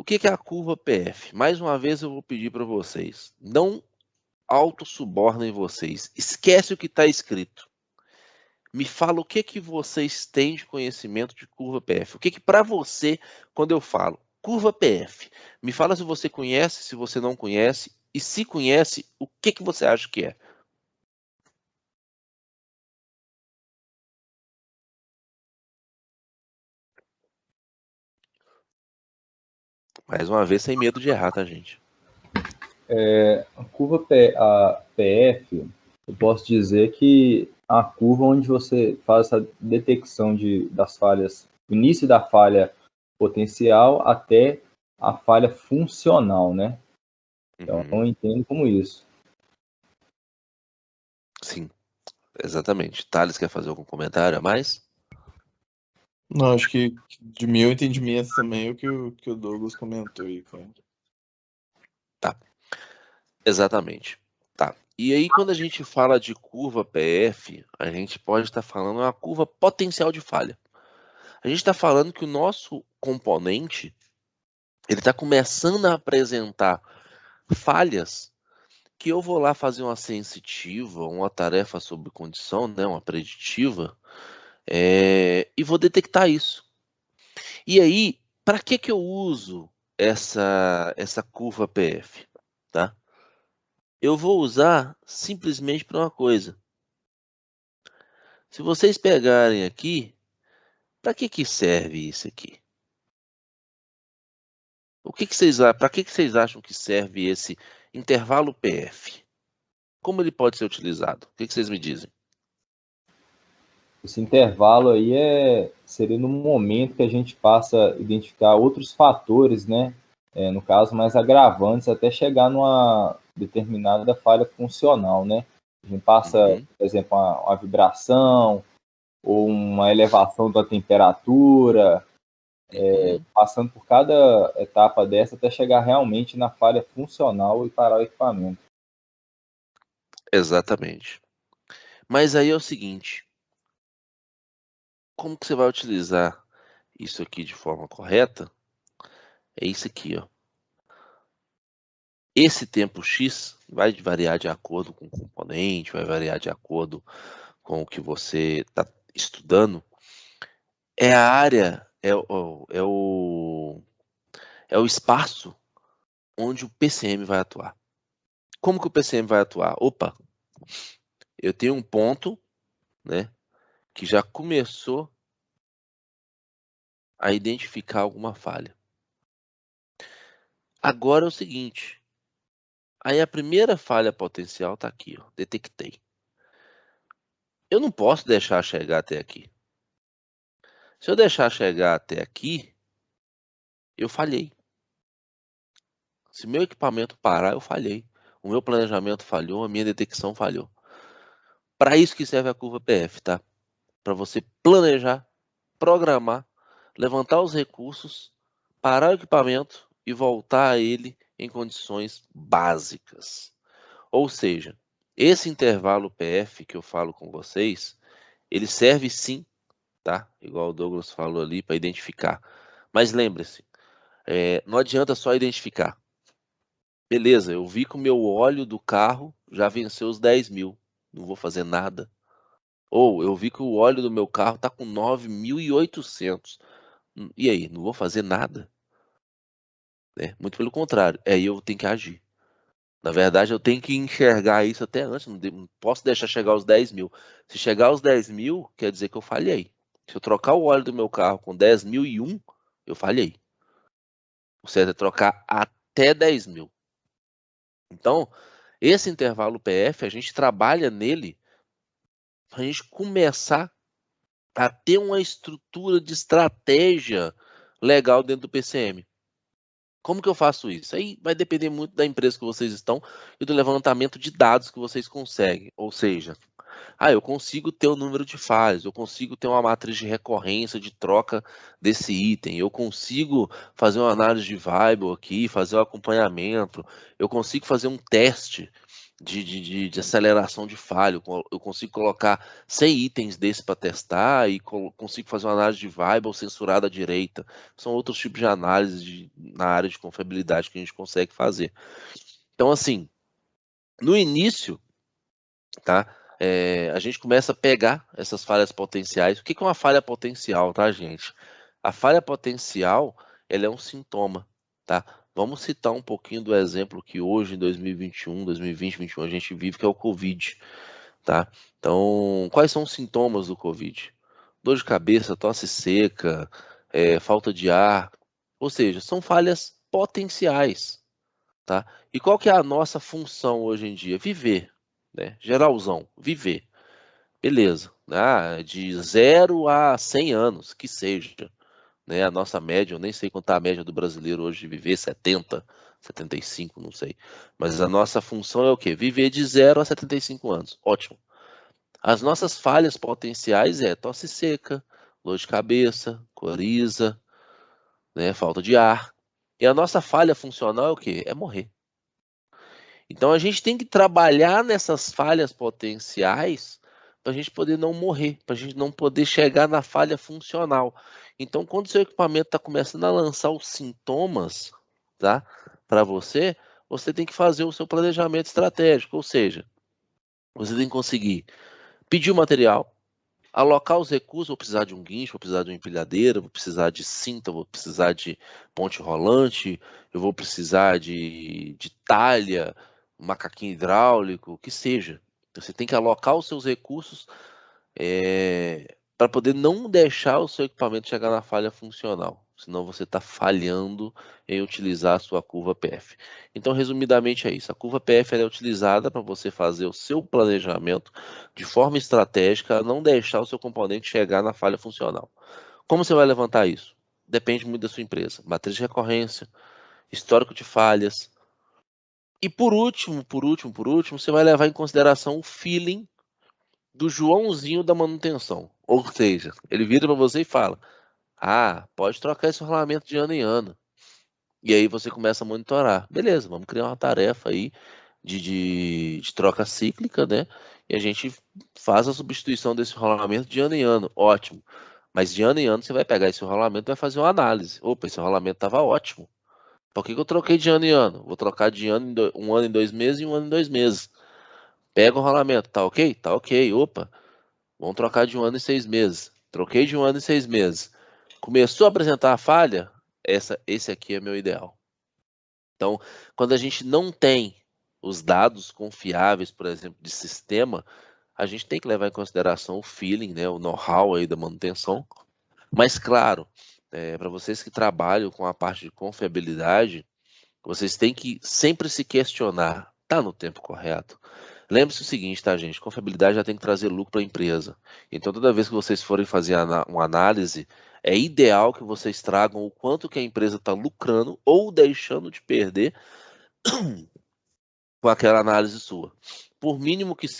O que é a curva PF? Mais uma vez eu vou pedir para vocês, não autossubornem vocês. Esquece o que está escrito. Me fala o que vocês têm de conhecimento de curva PF. O que para você, quando eu falo curva PF, me fala se você conhece, se você não conhece, e se conhece, o que você acha que é? Mais uma vez, sem medo de errar, tá, gente? A curva a PF, eu posso dizer que a curva onde você faz essa detecção das falhas, do início da falha potencial até a falha funcional, né? Então, eu entendo como isso. Sim, exatamente. Thales, quer fazer algum comentário a mais? Não, acho que de meu entendimento também é o que o Douglas comentou aí, cara. Tá. Exatamente. Tá. E aí, quando a gente fala de curva PF, a gente pode estar falando uma curva potencial de falha. A gente está falando que o nosso componente ele está começando a apresentar falhas que eu vou lá fazer uma sensitiva, uma tarefa sob condição, né, uma preditiva, e vou detectar isso. E aí, para que eu uso essa curva PF? Tá? Eu vou usar simplesmente para uma coisa. Se vocês pegarem aqui, para que serve isso aqui? Para que vocês acham que serve esse intervalo PF? Como ele pode ser utilizado? O que vocês me dizem? Esse intervalo aí seria no momento que a gente passa a identificar outros fatores, né? No caso, mais agravantes, até chegar numa determinada falha funcional, né? A gente passa, por exemplo, uma vibração ou uma elevação da temperatura, passando por cada etapa dessa até chegar realmente na falha funcional e parar o equipamento. Exatamente. Mas aí é o seguinte, como que você vai utilizar isso aqui de forma correta? É isso aqui, ó. Esse tempo X vai variar de acordo com o componente, vai variar de acordo com o que você está estudando. É a área, é o espaço onde o PCM vai atuar. Como que o PCM vai atuar? Opa, eu tenho um ponto, né, que já começou a identificar alguma falha. Agora é o seguinte, aí a primeira falha potencial está aqui, ó, detectei. Eu não posso deixar chegar até aqui. Se eu deixar chegar até aqui, eu falhei. Se meu equipamento parar, eu falhei. O meu planejamento falhou, a minha detecção falhou. Para isso que serve a curva PF, tá? Para você planejar, programar, levantar os recursos, parar o equipamento e voltar a ele em condições básicas. Ou seja, esse intervalo PF que eu falo com vocês, ele serve sim, tá? Igual o Douglas falou ali, para identificar. Mas lembre-se, não adianta só identificar. Beleza, eu vi que o meu óleo do carro já venceu os 10 mil. Não vou fazer nada. Ou eu vi que o óleo do meu carro está com 9.800. E aí, não vou fazer nada? Muito pelo contrário, aí eu tenho que agir. Na verdade, eu tenho que enxergar isso até antes. Não posso deixar chegar aos 10 mil. Se chegar aos 10 mil, quer dizer que eu falhei. Se eu trocar o óleo do meu carro com 10.001, eu falhei. O certo é trocar até 10 mil. Então, esse intervalo PF, a gente trabalha nele para a gente começar a ter uma estrutura de estratégia legal dentro do PCM. Como que eu faço isso? Aí vai depender muito da empresa que vocês estão e do levantamento de dados que vocês conseguem. Ou seja, eu consigo ter o número de falhas, eu consigo ter uma matriz de recorrência de troca desse item, eu consigo fazer uma análise de viable aqui, fazer um acompanhamento, eu consigo fazer um teste de aceleração de falha. Eu consigo colocar 100 itens desse para testar e consigo fazer uma análise de viable censurada à direita. São outros tipos de análise na área de confiabilidade que a gente consegue fazer. Então, assim, no início, tá? A gente começa a pegar essas falhas potenciais. O que é uma falha potencial, tá, gente? A falha potencial, ela é um sintoma, tá? Vamos citar um pouquinho do exemplo que hoje, em 2021, 2020, 2021, a gente vive, que é o Covid, tá? Então, quais são os sintomas do Covid? Dor de cabeça, tosse seca, falta de ar, ou seja, são falhas potenciais, tá? E qual que é a nossa função hoje em dia? Viver, né? Geralzão, viver. Beleza. De 0 a 100 anos, que seja. Né? A nossa média, eu nem sei quanto é a média do brasileiro hoje de viver, 70, 75, não sei. Mas a nossa função é o quê? Viver de 0 a 75 anos. Ótimo. As nossas falhas potenciais é tosse seca, dor de cabeça, coriza, né? Falta de ar. E a nossa falha funcional é o quê? É morrer. Então a gente tem que trabalhar nessas falhas potenciais para a gente poder não morrer, para a gente não poder chegar na falha funcional. Então, quando o seu equipamento está começando a lançar os sintomas, tá, para você, você tem que fazer o seu planejamento estratégico, ou seja, você tem que conseguir pedir o material, alocar os recursos. Vou precisar de um guincho, vou precisar de uma empilhadeira, vou precisar de cinta, vou precisar de ponte rolante, eu vou precisar de talha, macaquinho hidráulico, o que seja. Você tem que alocar os seus recursos para poder não deixar o seu equipamento chegar na falha funcional. Senão você está falhando em utilizar a sua curva PF. Então, resumidamente é isso. A curva PF é utilizada para você fazer o seu planejamento de forma estratégica, não deixar o seu componente chegar na falha funcional. Como você vai levantar isso? Depende muito da sua empresa. Matriz de recorrência, histórico de falhas. E por último, você vai levar em consideração o feeling do Joãozinho da manutenção. Ou seja, ele vira para você e fala: pode trocar esse rolamento de ano em ano. E aí você começa a monitorar. Beleza, vamos criar uma tarefa aí de troca cíclica, né? E a gente faz a substituição desse rolamento de ano em ano. Ótimo. Mas de ano em ano você vai pegar esse rolamento e vai fazer uma análise. Opa, esse rolamento estava ótimo. Por que eu troquei de ano em ano? Vou trocar de um ano em 2 meses e um ano em 2 meses. Pega o rolamento, tá ok? Tá ok. Opa, vamos trocar de 1 ano e 6 meses. Troquei de 1 ano e 6 meses. Começou a apresentar a falha? Esse aqui é meu ideal. Então, quando a gente não tem os dados confiáveis, por exemplo, de sistema, a gente tem que levar em consideração o feeling, né, o know-how aí da manutenção. Mas, claro, para vocês que trabalham com a parte de confiabilidade, vocês têm que sempre se questionar: está no tempo correto? Lembre-se o seguinte, tá, gente? Confiabilidade já tem que trazer lucro para a empresa. Então, toda vez que vocês forem fazer uma análise, é ideal que vocês tragam o quanto que a empresa está lucrando ou deixando de perder com aquela análise sua. Por mínimo que seja,